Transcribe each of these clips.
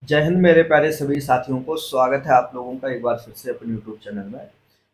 जय हिंद मेरे प्यारे सभी साथियों को स्वागत है आप लोगों का एक बार फिर से अपने यूट्यूब चैनल में।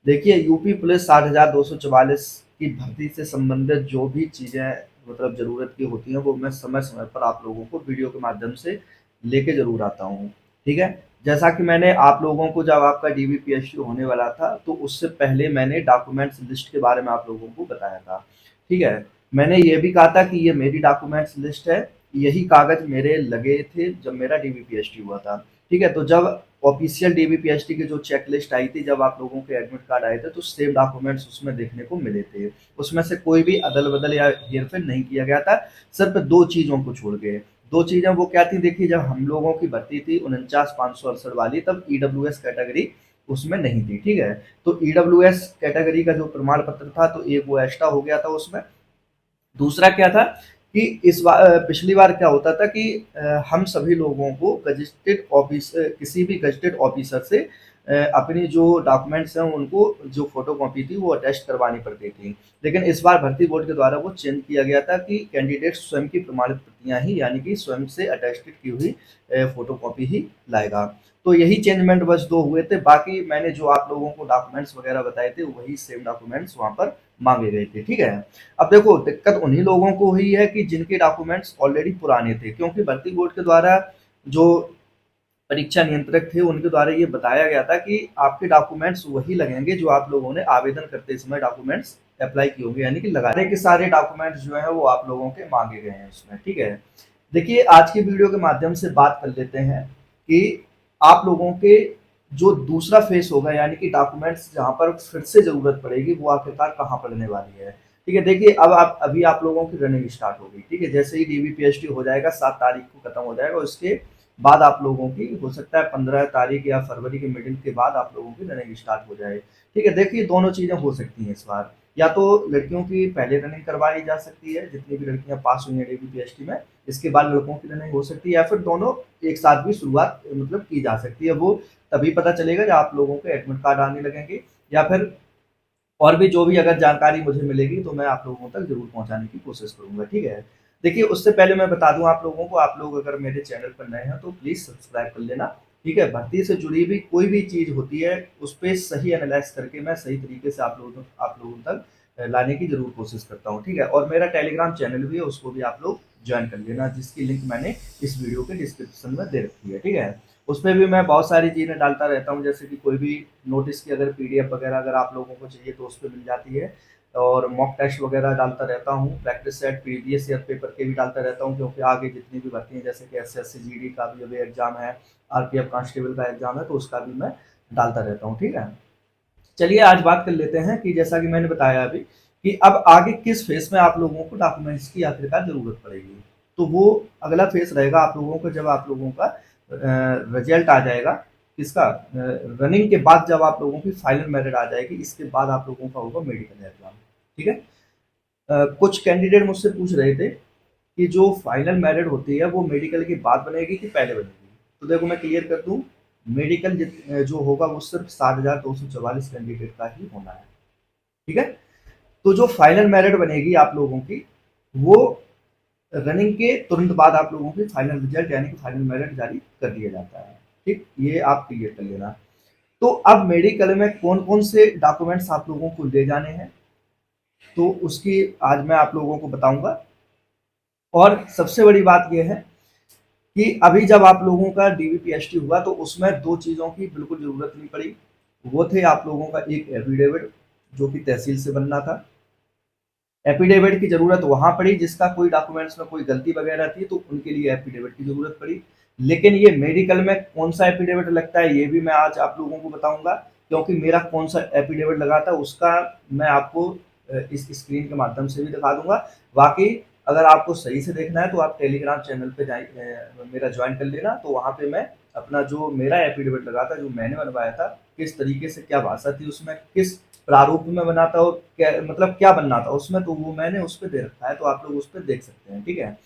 देखिए यूपी पुलिस 60,244 की भर्ती से संबंधित जो भी चीज़ें मतलब ज़रूरत की होती हैं वो मैं समय समय पर आप लोगों को वीडियो के माध्यम से लेके ज़रूर आता हूँ। ठीक है, जैसा कि मैंने आप लोगों को जब आपका डीबीपीएससी होने वाला था तो उससे पहले मैंने डॉक्यूमेंट्स लिस्ट के बारे में आप लोगों को बताया था। ठीक है, मैंने ये भी कहा था कि ये मेरी डॉक्यूमेंट्स लिस्ट है, यही कागज मेरे लगे थे जब मेरा डीबीपीएसटी हुआ था। ठीक है, तो जब ऑफिशियल डीबीपीएसटी की जो चेक लिस्ट आई थी, जब आप लोगों के एडमिट कार्ड आए थे, तो सेम डॉक्यूमेंट्स उसमें देखने को मिले थे। उसमें से कोई भी अदल बदल या हेरफेर नहीं किया गया था, सिर्फ दो चीज़ों को छोड़ के। दो चीज़ें वो क्या थी, देखिए जब हम लोगों की भर्ती थी 49,568 वाली, तब ईडब्ल्यूएस कैटेगरी उसमें नहीं थी। ठीक है, तो ईडब्ल्यूएस कैटेगरी का जो प्रमाण पत्र था तो एक वो एक्स्ट्रा हो गया था उसमें। दूसरा क्या था कि इस बार पिछली बार क्या होता था कि हम सभी लोगों को गजेटेड ऑफिस किसी भी गजेटेड ऑफिसर से अपनी जो डॉक्यूमेंट्स हैं उनको जो फोटोकॉपी थी वो अटेस्ट करवानी पड़ती थी। लेकिन इस बार भर्ती बोर्ड के द्वारा वो चेंज किया गया था कि कैंडिडेट स्वयं की प्रमाणित प्रतियां ही यानी कि स्वयं से अटेस्टेड की हुई फोटोकॉपी ही लाएगा। तो यही चेंजमेंट बस दो हुए थे, बाकी मैंने जो आप लोगों को डॉक्यूमेंट्स वगैरह बताए थे वही सेम डॉक्यूमेंट्स वहाँ पर मांगे गए थे। ठीक है, अब देखो दिक्कत उन्हीं लोगों को हुई है कि जिनके डॉक्यूमेंट्स ऑलरेडी पुराने थे, क्योंकि भर्ती बोर्ड के द्वारा जो परीक्षा नियंत्रक थे उनके द्वारा ये बताया गया था कि आपके डॉक्यूमेंट्स वही लगेंगे जो आप लोगों ने आवेदन करते समय डॉक्यूमेंट्स अप्लाई किए होंगे, यानी कि लगाने के सारे डॉक्यूमेंट्स जो है वो आप लोगों के मांगे गए हैं उसमें। ठीक है, देखिए आज की वीडियो के माध्यम से बात कर लेते हैं कि आप लोगों के जो दूसरा फेस होगा यानी कि डॉक्यूमेंट्स जहाँ पर फिर से जरूरत पड़ेगी वो आखिरकार कहाँ पड़ने वाली है। ठीक है, देखिए अब आप अभी आप लोगों की रनिंग स्टार्ट हो गई। ठीक है, जैसे ही डीबीपीएसटी हो जाएगा 7 तारीख को खत्म हो जाएगा, उसके बाद आप लोगों की हो सकता है 15 तारीख या फरवरी के मिडिल के बाद आप लोगों की रनिंग स्टार्ट हो जाए। ठीक है, देखिए दोनों चीज़ें हो सकती हैं इस बार, या तो लड़कियों की पहले रनिंग करवाई जा सकती है जितनी भी लड़कियां पास हुई हैं डीबीपीएसटी में, इसके बाद लड़कों की रनिंग हो सकती है, या फिर दोनों एक साथ भी शुरुआत मतलब की जा सकती है। वो तभी पता चलेगा जब आप लोगों के एडमिट कार्ड आने लगेंगे, या फिर और भी जो भी अगर जानकारी मुझे मिलेगी तो मैं आप लोगों तक जरूर पहुंचाने की कोशिश करूंगा। ठीक है, देखिए उससे पहले मैं बता दूं आप लोगों को, आप लोग अगर मेरे चैनल पर नए हैं तो प्लीज सब्सक्राइब कर लेना। ठीक है, भर्ती से जुड़ी भी कोई भी चीज होती है उस पर सही एनालाइज करके मैं सही तरीके से आप लोगों तक लाने की जरूर कोशिश करता हूँ। ठीक है, और मेरा टेलीग्राम चैनल भी है, उसको भी आप लोग ज्वाइन कर लेना, जिसकी लिंक मैंने इस वीडियो के डिस्क्रिप्शन में दे रखी है। ठीक है, उसमें भी मैं बहुत सारी चीज़ें डालता रहता हूँ, जैसे कि कोई भी नोटिस की अगर पीडीएफ वगैरह अगर आप लोगों को चाहिए तो उस पर मिल जाती है, और मॉक टेस्ट वगैरह डालता रहता हूँ, practice set previous year paper के भी डालता रहता हूँ, क्योंकि आगे जितनी भी भर्ती हैं जैसे कि एसएससी जीडी का भी अभी एग्जाम है, आरपीएफ कांस्टेबल का एग्जाम है, तो उसका भी मैं डालता रहता हूँ। ठीक है, चलिए आज बात कर लेते हैं कि जैसा कि मैंने बताया अभी कि अब आगे किस फेस में आप लोगों को डॉक्यूमेंट्स की आखिरकार जरूरत पड़ेगी। तो वो अगला फेस रहेगा आप लोगों को जब आप लोगों का रिजल्ट आ जाएगा किसका, रनिंग के बाद जब आप लोगों की फाइनल मेरिट आ जाएगी, इसके बाद आप लोगों का होगा मेडिकल एग्जाम। ठीक है, कुछ कैंडिडेट मुझसे पूछ रहे थे कि जो फाइनल मेरिट होती है वो मेडिकल के बाद बनेगी कि पहले बनेगी। तो देखो मैं क्लियर कर दूं, मेडिकल जो होगा वो सिर्फ 60,244 कैंडिडेट का ही होना है। ठीक है, तो जो फाइनल मेरिट बनेगी आप लोगों की वो रनिंग के तुरंत बाद आप लोगों की फाइनल रिजल्ट यानी कि फाइनल मेरिट जारी कर दिया जाता है। ठीक, ये आप क्लियर कर लेना। तो अब मेडिकल में कौन कौन से डॉक्यूमेंट्स आप लोगों को ले जाने हैं तो उसकी आज मैं आप लोगों को बताऊंगा। और सबसे बड़ी बात यह है कि अभी जब आप लोगों का डीबीपीएसटी हुआ तो उसमें दो चीज़ों की बिल्कुल ज़रूरत नहीं पड़ी। वो थे आप लोगों का एक एफिडेविट जो कि तहसील से बनना था। एफिडेविट की ज़रूरत वहाँ पड़ी जिसका कोई डॉक्यूमेंट्स में कोई गलती वगैरह थी, तो उनके लिए एफिडेविट की ज़रूरत पड़ी। लेकिन ये मेडिकल में कौन सा एफिडेविट लगता है ये भी मैं आज आप लोगों को बताऊंगा, क्योंकि मेरा कौन सा एफिडेविट लगा था उसका मैं आपको इस स्क्रीन के माध्यम से भी दिखा दूंगा। बाकी अगर आपको सही से देखना है तो आप टेलीग्राम चैनल पे मेरा ज्वाइन कर लेना, तो वहाँ पे मैं अपना जो मेरा एफिडेविट लगा था जो मैंने बनवाया था किस तरीके से क्या भाषा थी उसमें किस प्रारूप में बना था और क्या मतलब क्या बनना था उसमें, तो वो मैंने उस पर दे रखा है, तो आप लोग उस पर देख सकते हैं। ठीक है,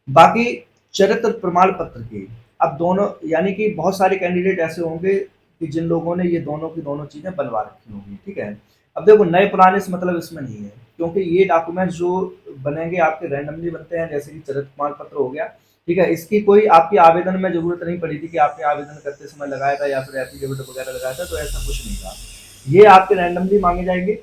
बाकी चरित्र प्रमाण पत्र की अब दोनों यानी कि बहुत सारे कैंडिडेट ऐसे होंगे कि जिन लोगों ने ये दोनों की दोनों चीजें बनवा रखी होंगी। ठीक है, अब देखो नए पुराने से मतलब इसमें नहीं है, क्योंकि ये डॉक्यूमेंट्स जो बनेंगे आपके रैंडमली बनते हैं, जैसे कि चरित्र प्रमाण पत्र हो गया, ठीक है, इसकी कोई आपकी आवेदन में ज़रूरत नहीं पड़ी थी कि आपने आवेदन करते समय लगाया था या फिर एफिडेविट वगैरह लगाया था, तो ऐसा कुछ नहीं था। ये आपके रैंडमली मांगे जाएंगे।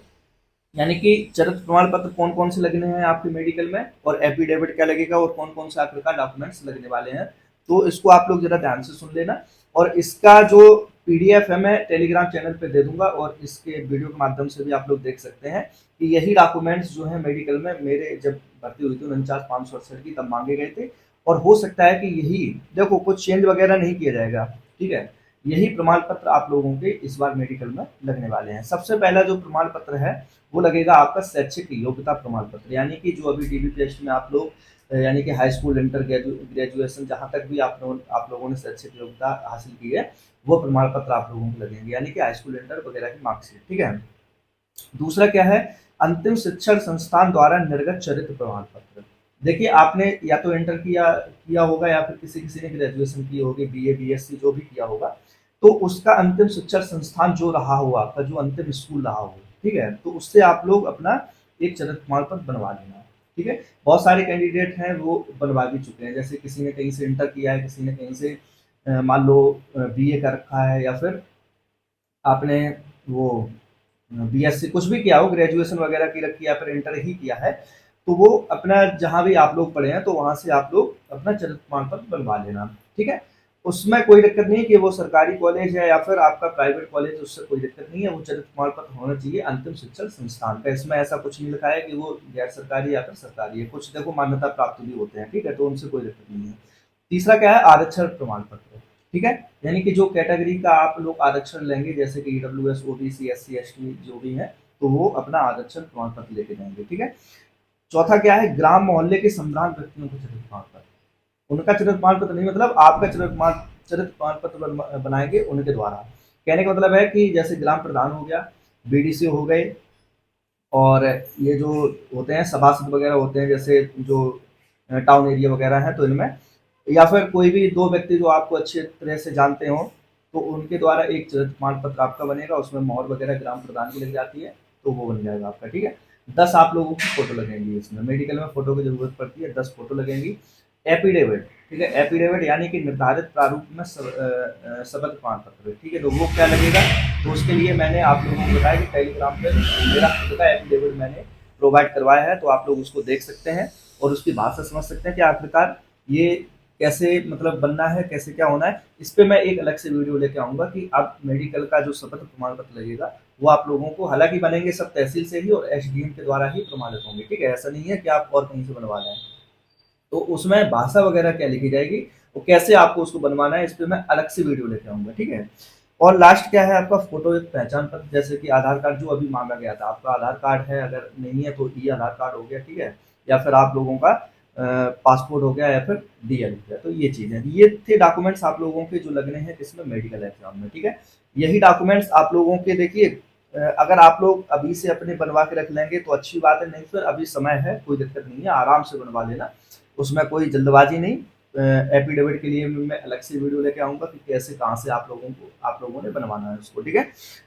यानी कि चरित्र प्रमाण पत्र कौन कौन से लगने हैं आपके मेडिकल में, और एफिडेविट क्या लगेगा, और कौन कौन से आखिरकार डॉक्यूमेंट्स लगने वाले हैं। तो इसको आप लोग जरा ध्यान से सुन लेना। और इसका जो पीडीएफ है मैं टेलीग्राम चैनल पे दे दूंगा, और इसके वीडियो के माध्यम से भी आप लोग देख सकते हैं कि यही डॉक्यूमेंट्स जो है मेडिकल में मेरे जब भर्ती हुई थी 49,568 की, तब मांगे गए थे। और हो सकता है कि यही, देखो कुछ चेंज वगैरह नहीं किया जाएगा, ठीक है, यही प्रमाण पत्र आप लोगों के इस बार मेडिकल में लगने वाले हैं। सबसे पहला जो प्रमाण पत्र है वो लगेगा आपका शैक्षिक योग्यता प्रमाण पत्र, यानी कि जो अभी डीबीपीएससी में आप लोग यानी कि हाई स्कूल, इंटर, ग्रेजुएशन, जहाँ तक भी आप लोगों ने शैक्षिक योग्यता हासिल की है, वो प्रमाण पत्र आप लोगों को लगेंगे, यानी कि हाई स्कूल, इंटर वगैरह की मार्कशीट, ठीक है। दूसरा क्या है, अंतिम शिक्षण संस्थान द्वारा निर्गत चरित्र प्रमाण पत्र। देखिए आपने या तो इंटर किया किया होगा, या फिर किसी किसी ने ग्रेजुएशन की होगी, बीए बीएससी जो भी किया होगा, तो उसका अंतिम शिक्षण संस्थान जो रहा हो, आपका जो अंतिम स्कूल रहा हो, ठीक है, तो उससे आप लोग अपना एक चरित्र प्रमाण पत्र बनवा लेना, ठीक है। बहुत सारे कैंडिडेट हैं वो बनवा भी चुके हैं, जैसे किसी ने कहीं से इंटर किया है, किसी ने कहीं से मान लो बीए कर रखा है, या फिर आपने वो बीएससी कुछ भी किया हो, ग्रेजुएशन वगैरह की रखी है, या फिर इंटर ही किया है, तो वो अपना जहाँ भी आप लोग पढ़े हैं तो वहाँ से आप लोग अपना चरित्र प्रमाण पत्र बनवा लेना, ठीक है। उसमें कोई दिक्कत नहीं है कि वो सरकारी कॉलेज है या फिर आपका प्राइवेट कॉलेज, उससे कोई दिक्कत नहीं है, वो चरित्र प्रमाण पत्र होना चाहिए अंतिम शिक्षण संस्थान का। इसमें ऐसा कुछ नहीं लिखा है कि वो गैर सरकारी या फिर सरकारी है, कुछ देखो मान्यता प्राप्त भी होते हैं, ठीक है, तो उनसे कोई दिक्कत नहीं है। तीसरा क्या है, आरक्षण प्रमाण पत्र, ठीक है, यानी कि जो कैटेगरी का आप लोग आरक्षण लेंगे, जैसे कि ईडब्ल्यूएस, ओबीसी, एससी, एसटी जो भी है, तो वो अपना आरक्षण प्रमाण पत्र लेके जाएंगे, ठीक है। चौथा क्या है, ग्राम मोहल्ले के सम्भ्रांत व्यक्तियों को चरित्र प्रमाण पत्र, उनका चरित्र प्रमाण पत्र नहीं, मतलब आपका चरित्र प्रमाण पत्र बनाएंगे उनके द्वारा। कहने का मतलब है कि जैसे ग्राम प्रधान हो गया, बीडीसी हो गए, और ये जो होते हैं सभासद वगैरह होते हैं, जैसे जो टाउन एरिया वगैरह है, तो इनमें, या फिर कोई भी दो व्यक्ति जो आपको अच्छे तरह से जानते हो, तो उनके द्वारा एक चरित्र प्रमाण पत्र आपका बनेगा, उसमें मोहर वगैरह ग्राम प्रधान की लग जाती है, तो वो बन जाएगा आपका, ठीक है। 10 आप लोगों की फोटो लगेंगी, इसमें मेडिकल में फोटो की जरूरत पड़ती है, 10 फोटो लगेंगी। एफिडेविट, ठीक है, एफिडेविट यानी कि निर्धारित प्रारूप में शपथ प्रमाण पत्र, ठीक है, तो वो क्या लगेगा, तो उसके लिए मैंने आप लोगों को बताया कि टेलीग्राम पे मेरा खुद का एफिडेविट मैंने प्रोवाइड करवाया है, तो आप लोग उसको देख सकते हैं और उसकी भाषा समझ सकते हैं कि आखिरकार ये कैसे मतलब बनना है, कैसे क्या होना है। इस पे मैं एक अलग से वीडियो लेके आऊंगा कि अब मेडिकल का जो शपथ प्रमाण पत्र लगेगा वो आप लोगों को, हालांकि बनेंगे सब तहसील से ही और एसडीएम के द्वारा ही प्रमाणित होंगे, ठीक है, ऐसा नहीं है कि आप और कहीं से बनवा लें। तो उसमें भाषा वगैरह क्या लिखी जाएगी, वो कैसे आपको उसको बनवाना है, इस पे मैं अलग से वीडियो लेके आऊंगा, ठीक है। और लास्ट क्या है, आपका फोटो एक पहचान पत्र, जैसे कि आधार कार्ड जो अभी मांगा गया था, आपका आधार कार्ड है, अगर नहीं है तो ई आधार कार्ड हो गया, ठीक है, या फिर आप लोगों का पासपोर्ट हो गया, या फिर डीएल हो गया, तो ये चीजें, ये थे डॉक्यूमेंट्स आप लोगों के जो लगने हैं इसमें मेडिकल एग्जाम में, ठीक है। यही डॉक्यूमेंट्स आप लोगों के देखिए, अगर आप लोग अभी से अपने बनवा के रख लेंगे तो अच्छी बात है, नहीं फिर अभी समय है, कोई दिक्कत नहीं है, आराम से बनवा लेना, उसमें कोई जल्दबाजी नहीं। एफिडेविट के लिए मैं अलग से वीडियो लेके आऊंगा कि कैसे कहाँ से आप लोगों ने बनवाना है उसको, ठीक है।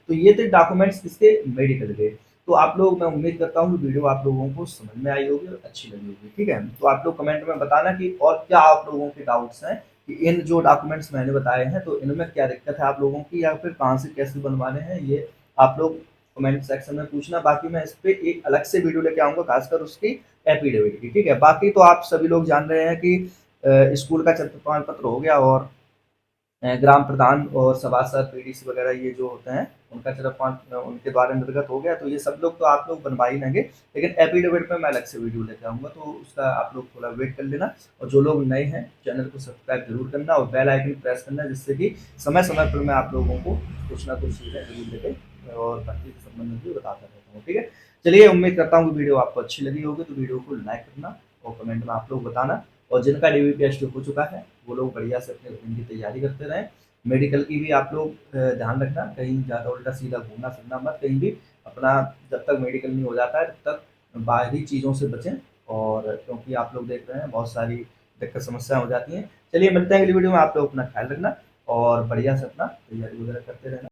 तो ये थे डॉक्यूमेंट्स किसके, मेडिकल के। तो आप लोग, मैं उम्मीद करता हूँ कि वीडियो आप लोगों को समझ में आई होगी और अच्छी लगी होगी, ठीक है। तो आप लोग कमेंट में बताना कि और क्या आप लोगों के डाउट्स हैं, कि इन जो डॉक्यूमेंट्स मैंने बताए हैं तो इनमें क्या दिक्कत है आप लोगों की, या फिर कहाँ से कैसे बनवाने हैं, ये आप लोग कमेंट सेक्शन में पूछना। बाकी मैं इस पे एक अलग से वीडियो लेके आऊंगा, खासकर उसकी एफिडेविट की, ठीक है। बाकी तो आप सभी लोग जान रहे हैं कि स्कूल का चरित्र प्रमाण पत्र हो गया, और ग्राम प्रधान और सभासद, पीडीसी वगैरह ये जो होते हैं उनका चरित्र प्रमाण उनके द्वारा निर्गत हो गया, तो ये सब लोग तो आप लोग बनवा ही लेंगे, लेकिन एफिडेविट में मैं अलग से वीडियो लेके आऊंगा, तो उसका आप लोग थोड़ा वेट कर लेना। और जो लोग नए हैं चैनल को सब्सक्राइब जरूर करना और बेल आइकन प्रेस करना, जिससे कि समय समय पर मैं आप लोगों को कुछ ना कुछ चीज़ें जरूर लेके और भर्ती के संबंध में भी बताता रहता हूँ, ठीक है। चलिए, उम्मीद करता हूँ कि वीडियो आपको अच्छी लगी होगी, तो वीडियो को लाइक करना और कमेंट में आप लोग बताना। और जिनका डीबीपीएससी हो चुका है वो लोग बढ़िया से अपने इनकी तैयारी करते रहें। मेडिकल की भी आप लोग ध्यान रखना, कहीं ज़्यादा उल्टा सीधा घूमना फिरना मत कहीं भी, अपना जब तक मेडिकल नहीं हो जाता है तब तक बाहरी चीज़ों से बचें, और क्योंकि आप लोग देख रहे हैं बहुत सारी दिक्कत समस्याएं हो जाती हैं। चलिए, मिलते हैं अगली वीडियो में, आप लोग अपना ख्याल रखना और बढ़िया से अपना तैयारी वगैरह करते रहना।